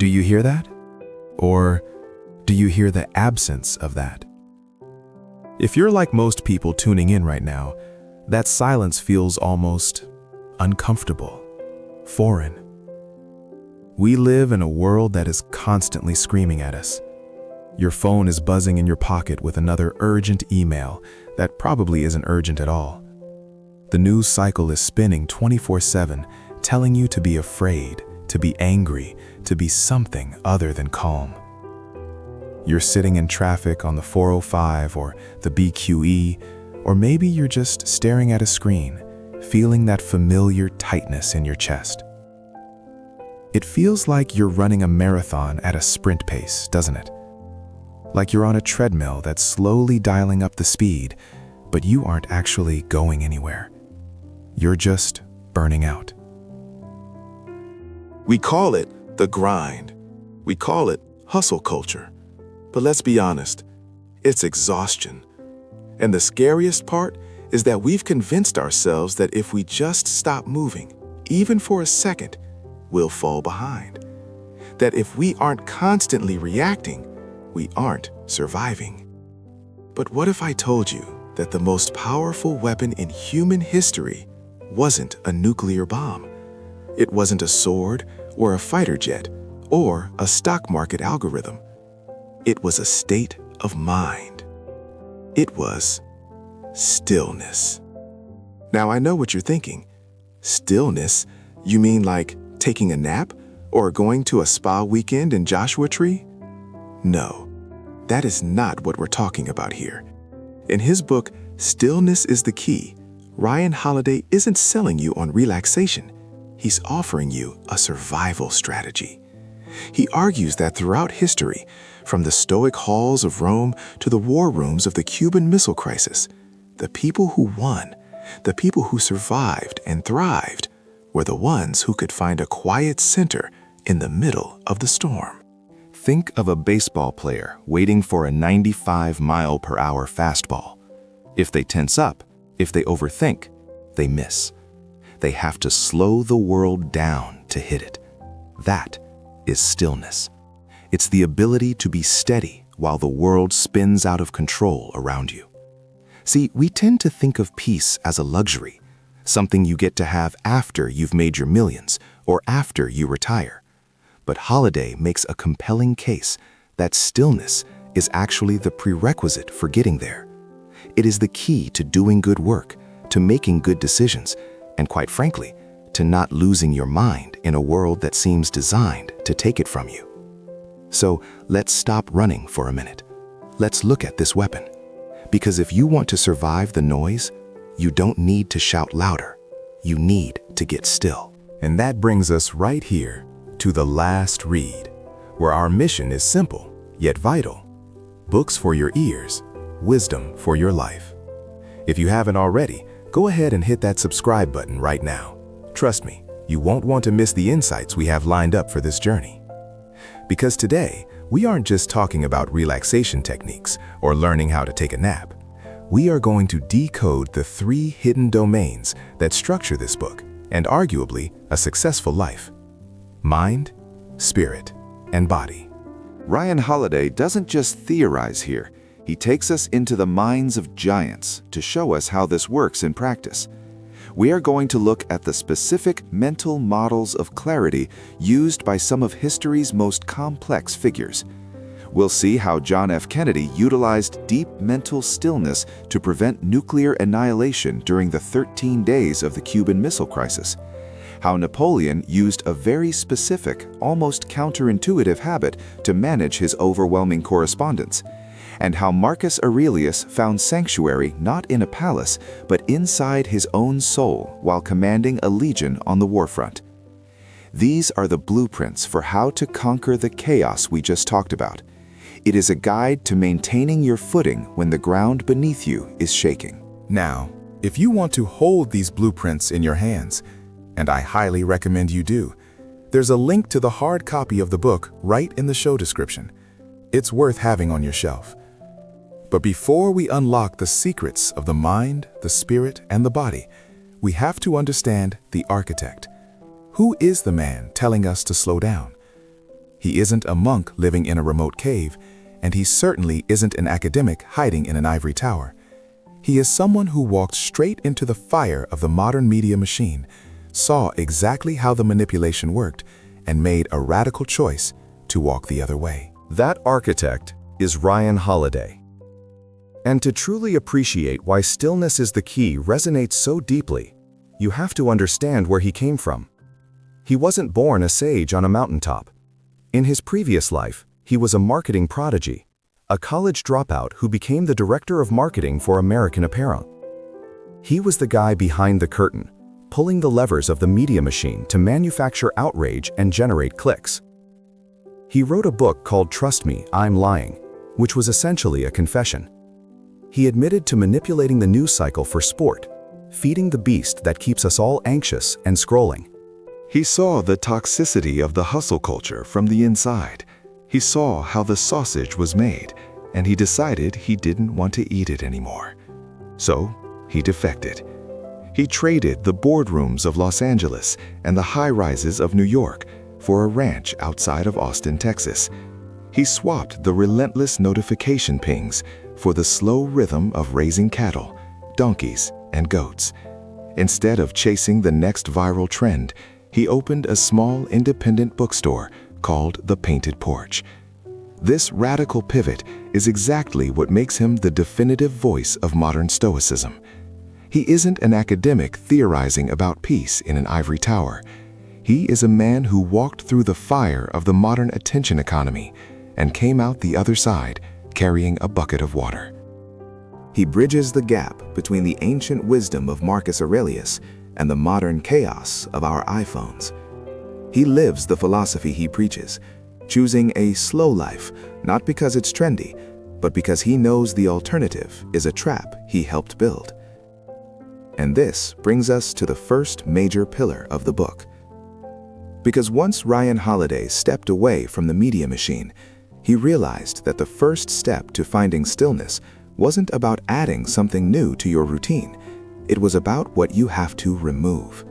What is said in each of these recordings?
Do you hear that? Or do you hear the absence of that? If you're like most people tuning in right now, that silence feels almost uncomfortable, foreign. We live in a world that is constantly screaming at us. Your phone is buzzing in your pocket with another urgent email that probably isn't urgent at all. The news cycle is spinning 24/7, telling you to be afraid, to be angry, to be something other than calm. You're sitting in traffic on the 405 or the BQE, or maybe you're just staring at a screen, feeling that familiar tightness in your chest. It feels like you're running a marathon at a sprint pace, doesn't it? Like you're on a treadmill that's slowly dialing up the speed, but you aren't actually going anywhere. You're just burning out. We call it the grind. We call it hustle culture. But let's be honest, it's exhaustion. And the scariest part is that we've convinced ourselves that if we just stop moving, even for a second, we'll fall behind. That if we aren't constantly reacting, we aren't surviving. But what if I told you that the most powerful weapon in human history wasn't a nuclear bomb? It wasn't a sword or a fighter jet or a stock market algorithm. It was a state of mind. It was stillness. Now I know what you're thinking. Stillness? You mean like taking a nap or going to a spa weekend in Joshua Tree? No, that is not what we're talking about here. In his book, Stillness is the Key, Ryan Holiday isn't selling you on relaxation. He's offering you a survival strategy. He argues that throughout history, from the Stoic halls of Rome to the war rooms of the Cuban Missile Crisis, the people who won, the people who survived and thrived, were the ones who could find a quiet center in the middle of the storm. Think of a baseball player waiting for a 95-mile-per-hour fastball. If they tense up, if they overthink, they miss. They have to slow the world down to hit it. That is stillness. It's the ability to be steady while the world spins out of control around you. See, we tend to think of peace as a luxury, something you get to have after you've made your millions or after you retire. But Holiday makes a compelling case that stillness is actually the prerequisite for getting there. It is the key to doing good work, to making good decisions, and quite frankly, to not losing your mind in a world that seems designed to take it from you. So let's stop running for a minute. Let's look at this weapon. Because if you want to survive the noise, you don't need to shout louder. You need to get still. And that brings us right here to the last read, where our mission is simple yet vital. Books for your ears, wisdom for your life. If you haven't already, go ahead and hit that subscribe button right now. Trust me, you won't want to miss the insights we have lined up for this journey. Because today, we aren't just talking about relaxation techniques or learning how to take a nap. We are going to decode the 3 hidden domains that structure this book and arguably a successful life: mind, spirit, and body. Ryan Holiday doesn't just theorize here. He takes us into the minds of giants to show us how this works in practice. We are going to look at the specific mental models of clarity used by some of history's most complex figures. We'll see how John F. Kennedy utilized deep mental stillness to prevent nuclear annihilation during the 13 days of the Cuban Missile Crisis. How Napoleon used a very specific, almost counterintuitive habit to manage his overwhelming correspondence. And how Marcus Aurelius found sanctuary not in a palace, but inside his own soul while commanding a legion on the warfront. These are the blueprints for how to conquer the chaos we just talked about. It is a guide to maintaining your footing when the ground beneath you is shaking. Now, if you want to hold these blueprints in your hands, and I highly recommend you do, there's a link to the hard copy of the book right in the show description. It's worth having on your shelf. But before we unlock the secrets of the mind, the spirit, and the body, we have to understand the architect. Who is the man telling us to slow down? He isn't a monk living in a remote cave, and he certainly isn't an academic hiding in an ivory tower. He is someone who walked straight into the fire of the modern media machine, saw exactly how the manipulation worked, and made a radical choice to walk the other way. That architect is Ryan Holiday. And to truly appreciate why Stillness is the Key resonates so deeply, you have to understand where he came from. He wasn't born a sage on a mountaintop. In his previous life, he was a marketing prodigy, a college dropout who became the director of marketing for American Apparel. He was the guy behind the curtain, pulling the levers of the media machine to manufacture outrage and generate clicks. He wrote a book called Trust Me, I'm Lying, which was essentially a confession. He admitted to manipulating the news cycle for sport, feeding the beast that keeps us all anxious and scrolling. He saw the toxicity of the hustle culture from the inside. He saw how the sausage was made, and he decided he didn't want to eat it anymore. So, he defected. He traded the boardrooms of Los Angeles and the high-rises of New York for a ranch outside of Austin, Texas. He swapped the relentless notification pings for the slow rhythm of raising cattle, donkeys, and goats. Instead of chasing the next viral trend, he opened a small independent bookstore called The Painted Porch. This radical pivot is exactly what makes him the definitive voice of modern Stoicism. He isn't an academic theorizing about peace in an ivory tower. He is a man who walked through the fire of the modern attention economy and came out the other side carrying a bucket of water. He bridges the gap between the ancient wisdom of Marcus Aurelius and the modern chaos of our iPhones. He lives the philosophy he preaches, choosing a slow life, not because it's trendy, but because he knows the alternative is a trap he helped build. And this brings us to the first major pillar of the book. Because once Ryan Holiday stepped away from the media machine, he realized that the first step to finding stillness wasn't about adding something new to your routine. It was about what you have to remove.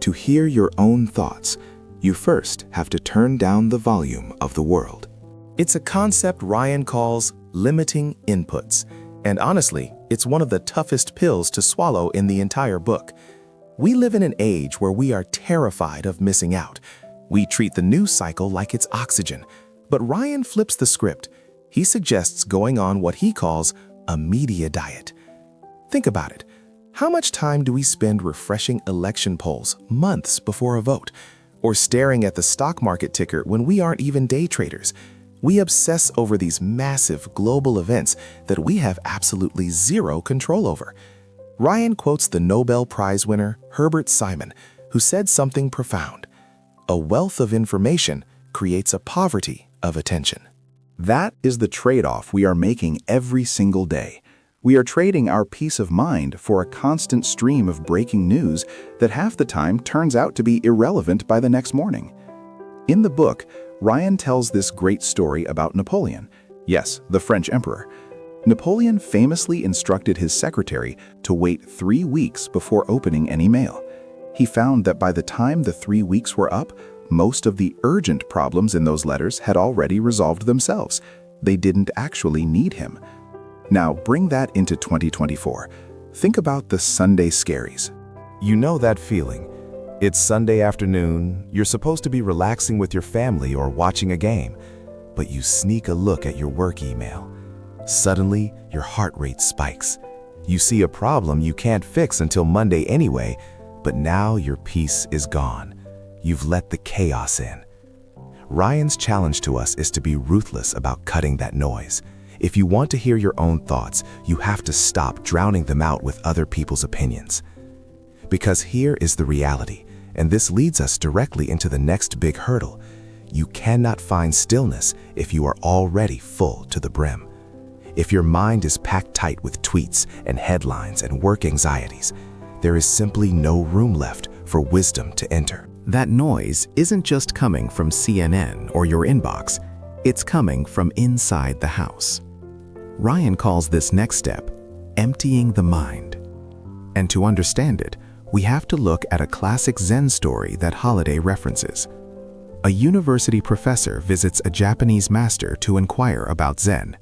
To hear your own thoughts, you first have to turn down the volume of the world. It's a concept Ryan calls limiting inputs, and honestly, it's one of the toughest pills to swallow in the entire book. We live in an age where we are terrified of missing out. We treat the news cycle like it's oxygen, but Ryan flips the script. He suggests going on what he calls a media diet. Think about it. How much time do we spend refreshing election polls months before a vote, or staring at the stock market ticker when we aren't even day traders? We obsess over these massive global events that we have absolutely zero control over. Ryan quotes the Nobel Prize winner Herbert Simon, who said something profound. A wealth of information creates a poverty of attention. That is the trade-off we are making every single day. We are trading our peace of mind for a constant stream of breaking news that half the time turns out to be irrelevant by the next morning. In the book, Ryan tells this great story about Napoleon. Yes, the French emperor. Napoleon famously instructed his secretary to wait 3 weeks before opening any mail. He found that by the time the 3 weeks were up, most of the urgent problems in those letters had already resolved themselves. They didn't actually need him. Now bring that into 2024. Think about the Sunday scaries. You know that feeling. It's Sunday afternoon, you're supposed to be relaxing with your family or watching a game, but you sneak a look at your work email. Suddenly, your heart rate spikes. You see a problem you can't fix until Monday anyway, but now your peace is gone. You've let the chaos in. Ryan's challenge to us is to be ruthless about cutting that noise. If you want to hear your own thoughts, you have to stop drowning them out with other people's opinions. Because here is the reality, and this leads us directly into the next big hurdle. You cannot find stillness if you are already full to the brim. If your mind is packed tight with tweets and headlines and work anxieties, there is simply no room left for wisdom to enter. That noise isn't just coming from CNN or your inbox, it's coming from inside the house. Ryan calls this next step emptying the mind. And to understand it, we have to look at a classic Zen story that Holiday references. A university professor visits a Japanese master to inquire about Zen.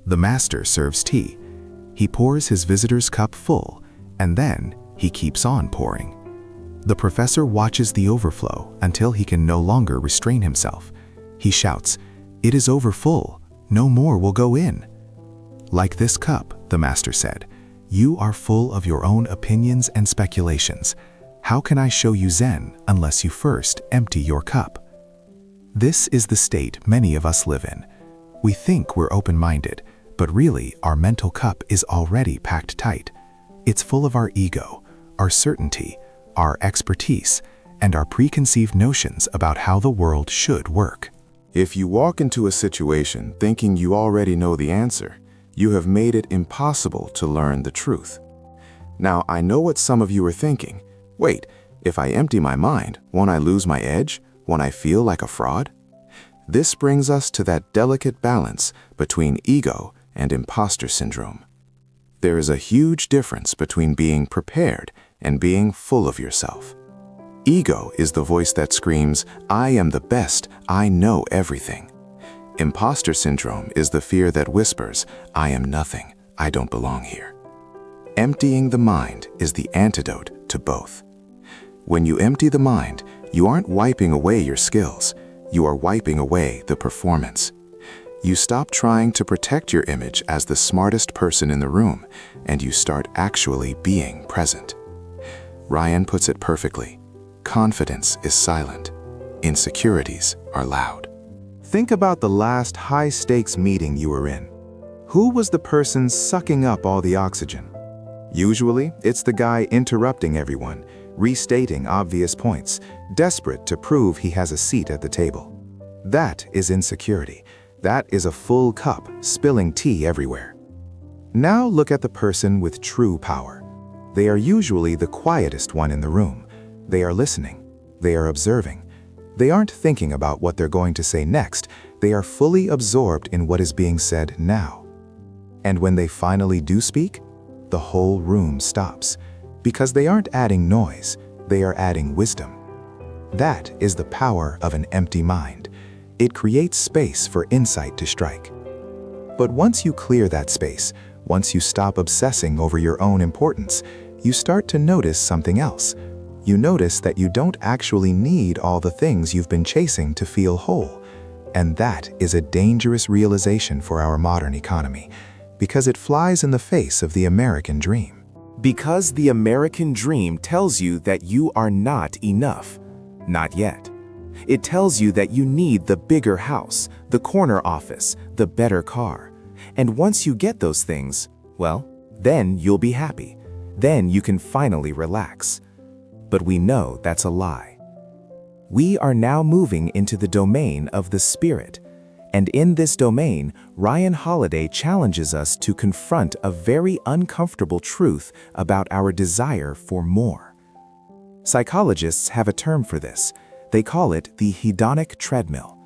The master serves tea. He pours his visitor's cup full, and then he keeps on pouring. The professor watches the overflow until he can no longer restrain himself. He shouts, "It is overfull. No more will go in." "Like this cup," the master said, "you are full of your own opinions and speculations. How can I show you Zen unless you first empty your cup?" This is the state many of us live in. We think we're open-minded, but really our mental cup is already packed tight. It's full of our ego, our certainty, our expertise, and our preconceived notions about how the world should work. If you walk into a situation thinking you already know the answer, you have made it impossible to learn the truth. Now, I know what some of you are thinking. Wait, if I empty my mind, won't I lose my edge? Won't I feel like a fraud? This brings us to that delicate balance between ego and imposter syndrome. There is a huge difference between being prepared and being full of yourself. Ego is the voice that screams, "I am the best, I know everything." Imposter syndrome is the fear that whispers, "I am nothing, I don't belong here." Emptying the mind is the antidote to both. When you empty the mind, you aren't wiping away your skills, you are wiping away the performance. You stop trying to protect your image as the smartest person in the room, and you start actually being present. Ryan puts it perfectly. Confidence is silent. Insecurities are loud. Think about the last high-stakes meeting you were in. Who was the person sucking up all the oxygen? Usually, it's the guy interrupting everyone, restating obvious points, desperate to prove he has a seat at the table. That is insecurity. That is a full cup, spilling tea everywhere. Now look at the person with true power. They are usually the quietest one in the room. They are listening. They are observing. They aren't thinking about what they're going to say next. They are fully absorbed in what is being said now. And when they finally do speak, the whole room stops. Because they aren't adding noise, they are adding wisdom. That is the power of an empty mind. It creates space for insight to strike. But once you clear that space, once you stop obsessing over your own importance, you start to notice something else. You notice that you don't actually need all the things you've been chasing to feel whole. And that is a dangerous realization for our modern economy, because it flies in the face of the American dream. Because the American dream tells you that you are not enough. Not yet. It tells you that you need the bigger house, the corner office, the better car. And once you get those things, well, then you'll be happy. Then you can finally relax. But we know that's a lie. We are now moving into the domain of the spirit. And in this domain, Ryan Holiday challenges us to confront a very uncomfortable truth about our desire for more. Psychologists have a term for this. They call it the hedonic treadmill.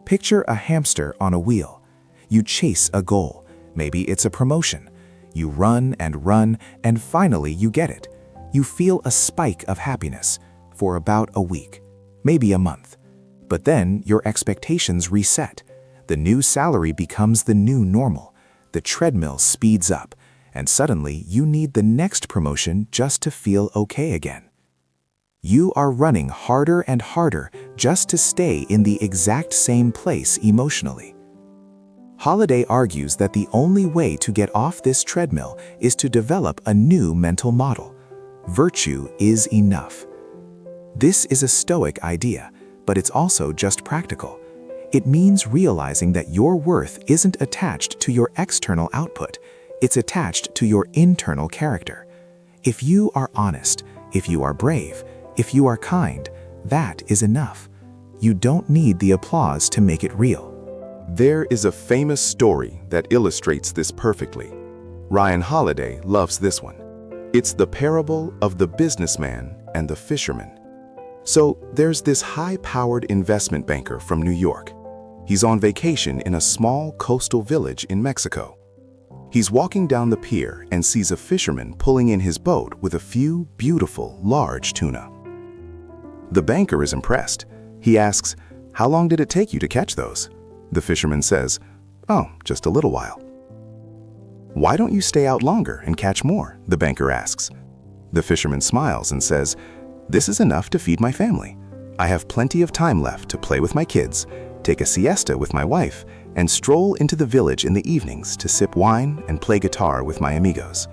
Picture a hamster on a wheel. You chase a goal. Maybe it's a promotion. You run, and finally you get it. You feel a spike of happiness for about a week, maybe a month. But then your expectations reset. The new salary becomes the new normal. The treadmill speeds up, and suddenly you need the next promotion just to feel okay again. You are running harder and harder just to stay in the exact same place emotionally. Holiday argues that the only way to get off this treadmill is to develop a new mental model. Virtue is enough. This is a Stoic idea, but it's also just practical. It means realizing that your worth isn't attached to your external output. It's attached to your internal character. If you are honest, if you are brave, if you are kind, that is enough. You don't need the applause to make it real. There is a famous story that illustrates this perfectly. Ryan Holiday loves this one. It's the parable of the businessman and the fisherman. So there's this high-powered investment banker from New York. He's on vacation in a small coastal village in Mexico. He's walking down the pier and sees a fisherman pulling in his boat with a few beautiful, large tuna. The banker is impressed. He asks, "How long did it take you to catch those?" The fisherman says, "Oh, just a little while." "Why don't you stay out longer and catch more?" the banker asks. The fisherman smiles and says, "This is enough to feed my family. I have plenty of time left to play with my kids, take a siesta with my wife, and stroll into the village in the evenings to sip wine and play guitar with my amigos."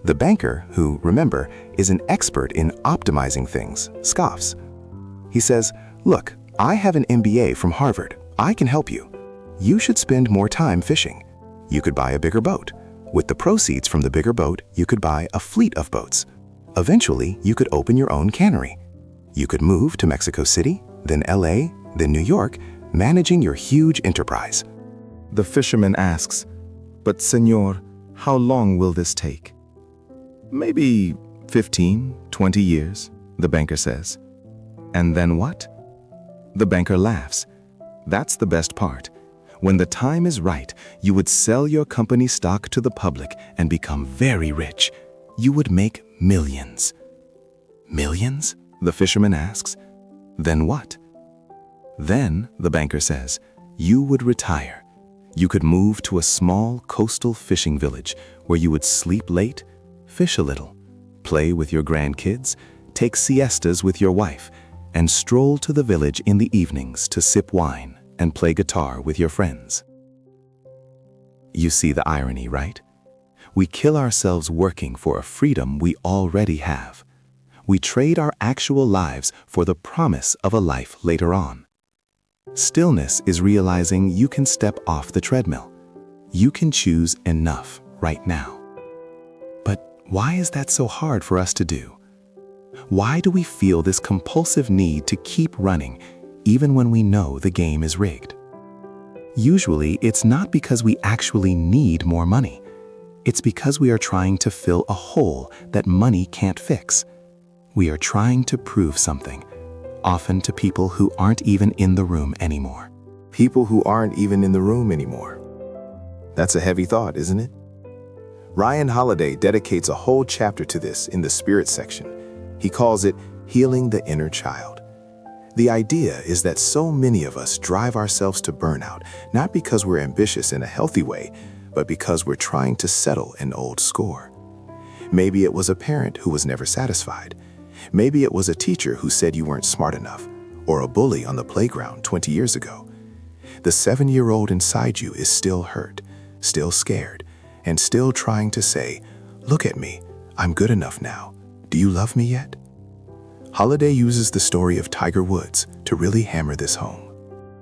The banker, who, remember, is an expert in optimizing things, scoffs. He says, "Look, I have an MBA from Harvard. I can help you. You should spend more time fishing. You could buy a bigger boat. With the proceeds from the bigger boat, you could buy a fleet of boats. Eventually, you could open your own cannery. You could move to Mexico City, then LA, then New York, managing your huge enterprise." The fisherman asks, "But, Señor, how long will this take?" "Maybe 15, 20 years, the banker says. "And then what?" The banker laughs. "That's the best part. When the time is right, you would sell your company stock to the public and become very rich. You would make millions." "Millions?" the fisherman asks. "Then what?" "Then," the banker says, "you would retire. You could move to a small coastal fishing village where you would sleep late, fish a little, play with your grandkids, take siestas with your wife, and stroll to the village in the evenings to sip wine and play guitar with your friends." You see the irony, right? We kill ourselves working for a freedom we already have. We trade our actual lives for the promise of a life later on. Stillness is realizing you can step off the treadmill. You can choose enough right now. But why is that so hard for us to do? Why do we feel this compulsive need to keep running even when we know the game is rigged? Usually, it's not because we actually need more money. It's because we are trying to fill a hole that money can't fix. We are trying to prove something, often to people who aren't even in the room anymore. People who aren't even in the room anymore. That's a heavy thought, isn't it? Ryan Holiday dedicates a whole chapter to this in the Spirit section. He calls it Healing the Inner Child. The idea is that so many of us drive ourselves to burnout, not because we're ambitious in a healthy way, but because we're trying to settle an old score. Maybe it was a parent who was never satisfied. Maybe it was a teacher who said you weren't smart enough, or a bully on the playground 20 years ago. The 7-year-old inside you is still hurt, still scared, and still trying to say, "Look at me, I'm good enough now. Do you love me yet?" Holiday uses the story of Tiger Woods to really hammer this home.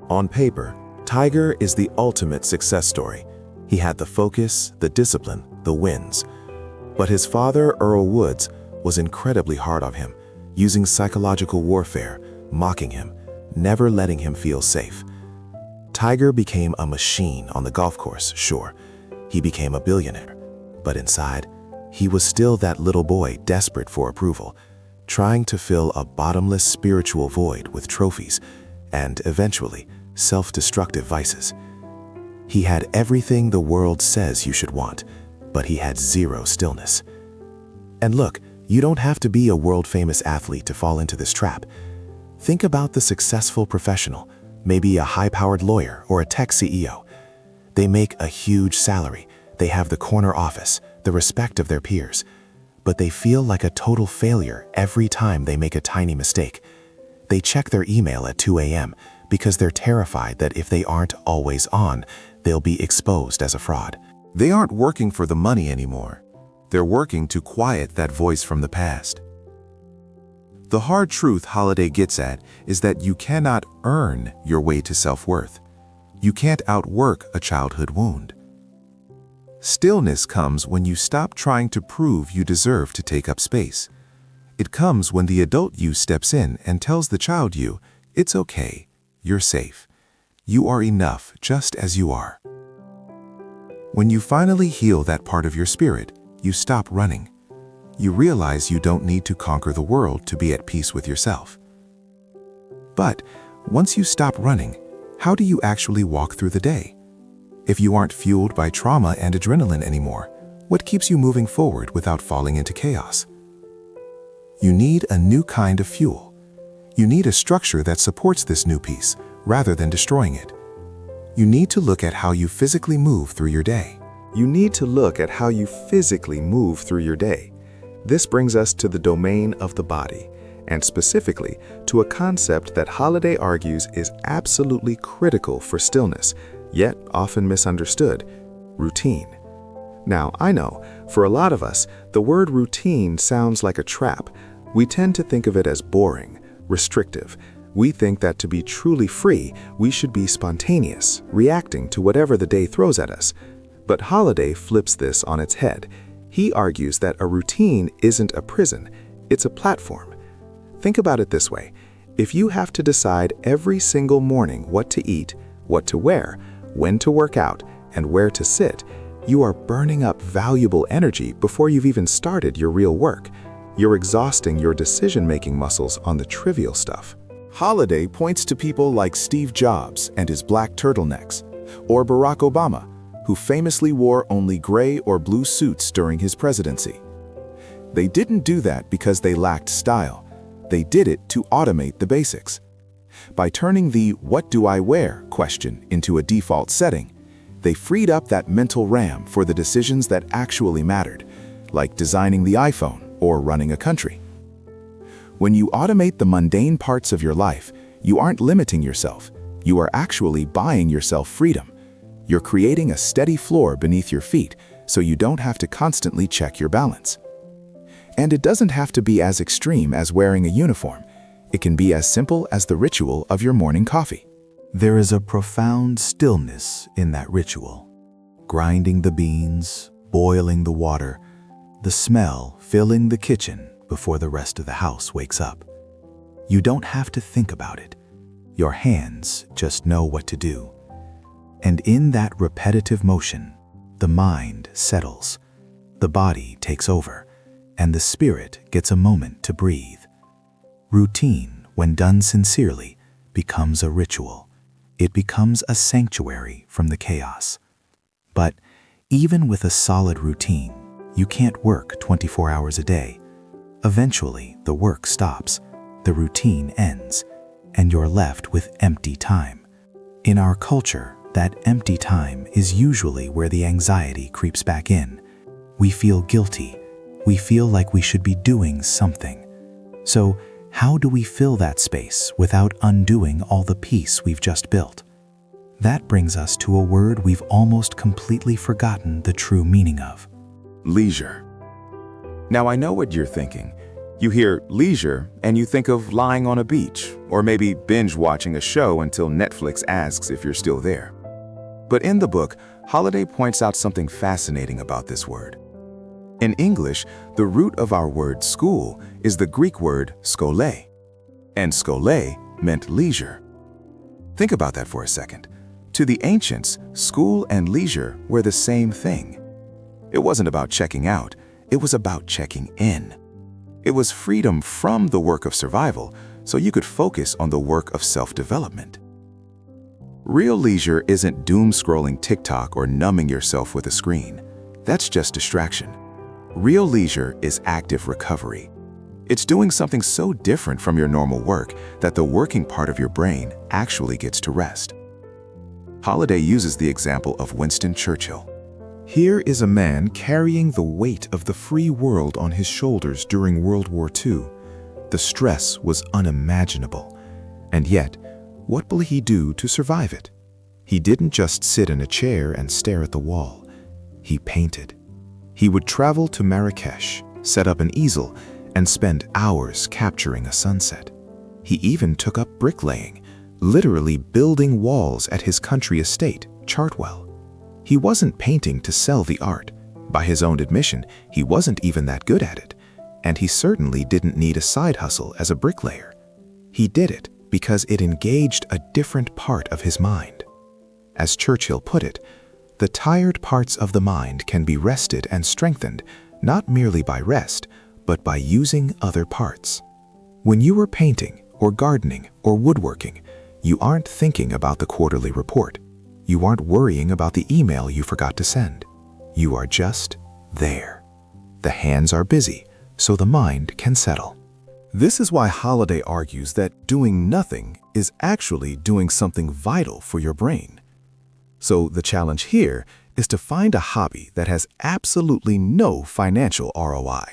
On paper, Tiger is the ultimate success story. He had the focus, the discipline, the wins. But his father, Earl Woods, was incredibly hard on him, using psychological warfare, mocking him, never letting him feel safe. Tiger became a machine on the golf course, sure. He became a billionaire. But inside, he was still that little boy desperate for approval, trying to fill a bottomless spiritual void with trophies and, eventually, self-destructive vices. He had everything the world says you should want, but he had zero stillness. And look, you don't have to be a world-famous athlete to fall into this trap. Think about the successful professional, maybe a high-powered lawyer or a tech CEO. They make a huge salary, they have the corner office, the respect of their peers, but they feel like a total failure every time they make a tiny mistake. They check their email at 2 a.m. because they're terrified that if they aren't always on, they'll be exposed as a fraud. They aren't working for the money anymore. They're working to quiet that voice from the past. The hard truth Holiday gets at is that you cannot earn your way to self-worth. You can't outwork a childhood wound. Stillness comes when you stop trying to prove you deserve to take up space. It comes when the adult you steps in and tells the child you, "It's okay, you're safe. You are enough just as you are." When you finally heal that part of your spirit, you stop running. You realize you don't need to conquer the world to be at peace with yourself. But once you stop running, how do you actually walk through the day? If you aren't fueled by trauma and adrenaline anymore, what keeps you moving forward without falling into chaos? You need a new kind of fuel. You need a structure that supports this new piece, rather than destroying it. You need to look at how you physically move through your day. You need to look at how you physically move through your day. This brings us to the domain of the body, and specifically to a concept that Holiday argues is absolutely critical for stillness, yet often misunderstood: routine. Now, I know, for a lot of us, the word routine sounds like a trap. We tend to think of it as boring, restrictive. We think that to be truly free, we should be spontaneous, reacting to whatever the day throws at us. But Holiday flips this on its head. He argues that a routine isn't a prison, it's a platform. Think about it this way. If you have to decide every single morning what to eat, what to wear, when to work out, and where to sit, you are burning up valuable energy before you've even started your real work. You're exhausting your decision-making muscles on the trivial stuff. Holiday points to people like Steve Jobs and his black turtlenecks, or Barack Obama, who famously wore only gray or blue suits during his presidency. They didn't do that because they lacked style. They did it to automate the basics. By turning the "what do I wear" question into a default setting, they freed up that mental RAM for the decisions that actually mattered, like designing the iPhone or running a country. When you automate the mundane parts of your life, you aren't limiting yourself. You are actually buying yourself freedom. You're creating a steady floor beneath your feet so you don't have to constantly check your balance. And it doesn't have to be as extreme as wearing a uniform. It can be as simple as the ritual of your morning coffee. There is a profound stillness in that ritual. Grinding the beans, boiling the water, the smell filling the kitchen before the rest of the house wakes up. You don't have to think about it. Your hands just know what to do. And in that repetitive motion, the mind settles, the body takes over, and the spirit gets a moment to breathe. Routine, when done sincerely, becomes a ritual. It becomes a sanctuary from the chaos. But even with a solid routine, you can't work 24 hours a day. Eventually, the work stops, the routine ends, and you're left with empty time. In our culture, that empty time is usually where the anxiety creeps back in. We feel guilty. We feel like we should be doing something. So, how do we fill that space without undoing all the peace we've just built? That brings us to a word we've almost completely forgotten the true meaning of: Leisure. Now, I know what you're thinking. You hear leisure and you think of lying on a beach, or maybe binge watching a show until Netflix asks if you're still there. But in the book, Holiday points out something fascinating about this word. In English, the root of our word school is the Greek word skole, and skole meant leisure. Think about that for a second. To the ancients, school and leisure were the same thing. It wasn't about checking out, it was about checking in. It was freedom from the work of survival, so you could focus on the work of self-development. Real leisure isn't doom-scrolling TikTok or numbing yourself with a screen. That's just distraction. Real leisure is active recovery. It's doing something so different from your normal work that the working part of your brain actually gets to rest. Holiday uses the example of Winston Churchill. Here is a man carrying the weight of the free world on his shoulders during World War II. The stress was unimaginable. And yet, what will he do to survive it? He didn't just sit in a chair and stare at the wall. He painted. He would travel to Marrakesh, set up an easel, and spend hours capturing a sunset. He even took up bricklaying, literally building walls at his country estate, Chartwell. He wasn't painting to sell the art. By his own admission, he wasn't even that good at it, and he certainly didn't need a side hustle as a bricklayer. He did it because it engaged a different part of his mind. As Churchill put it, the tired parts of the mind can be rested and strengthened, not merely by rest, but by using other parts. When you are painting, or gardening, or woodworking, you aren't thinking about the quarterly report. You aren't worrying about the email you forgot to send. You are just there. The hands are busy, so the mind can settle. This is why Holiday argues that doing nothing is actually doing something vital for your brain. So the challenge here is to find a hobby that has absolutely no financial ROI.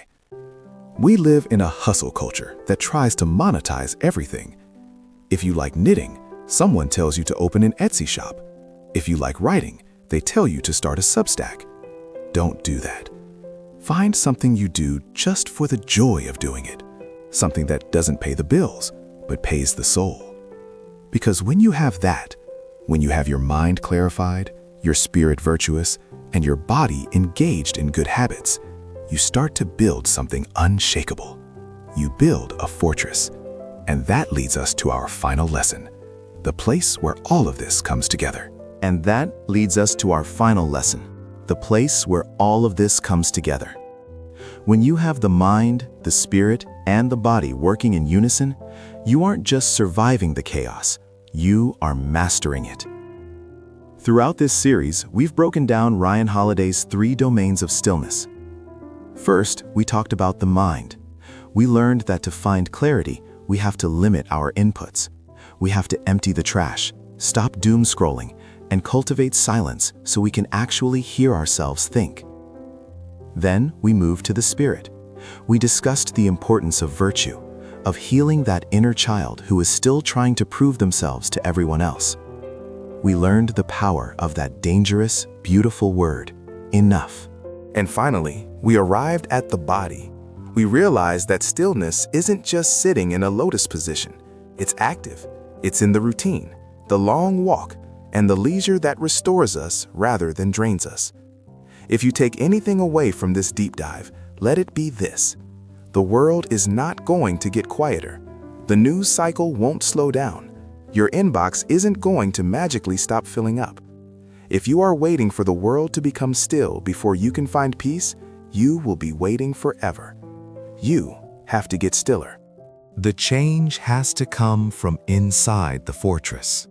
We live in a hustle culture that tries to monetize everything. If you like knitting, someone tells you to open an Etsy shop. If you like writing, they tell you to start a Substack. Don't do that. Find something you do just for the joy of doing it. Something that doesn't pay the bills, but pays the soul. Because when you have that, when you have your mind clarified, your spirit virtuous, and your body engaged in good habits, you start to build something unshakable. You build a fortress. And that leads us to our final lesson, the place where all of this comes together. And that leads us to our final lesson, the place where all of this comes together. When you have the mind, the spirit, and the body working in unison, you aren't just surviving the chaos, you are mastering it. Throughout this series, we've broken down Ryan Holiday's 3 domains of stillness. First, we talked about the mind. We learned that to find clarity, we have to limit our inputs. We have to empty the trash, stop doom scrolling, and cultivate silence so we can actually hear ourselves think. Then we moved to the spirit. We discussed the importance of virtue, of healing that inner child who is still trying to prove themselves to everyone else. We learned the power of that dangerous, beautiful word, enough. And finally, we arrived at the body. We realized that stillness isn't just sitting in a lotus position. It's active. It's in the routine, the long walk, and the leisure that restores us rather than drains us. If you take anything away from this deep dive, let it be this. The world is not going to get quieter. The news cycle won't slow down. Your inbox isn't going to magically stop filling up. If you are waiting for the world to become still before you can find peace, you will be waiting forever. You have to get stiller. The change has to come from inside the fortress.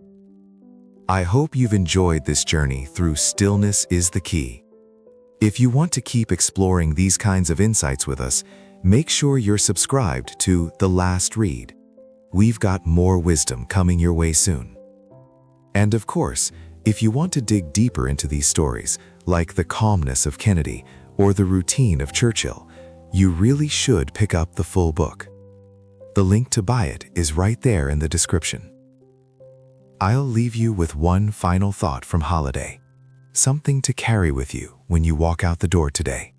I hope you've enjoyed this journey through Stillness is the Key. If you want to keep exploring these kinds of insights with us, make sure you're subscribed to The Last Read. We've got more wisdom coming your way soon. And of course, if you want to dig deeper into these stories, like the calmness of Kennedy or the routine of Churchill, you really should pick up the full book. The link to buy it is right there in the description. I'll leave you with one final thought from Holiday, something to carry with you when you walk out the door today.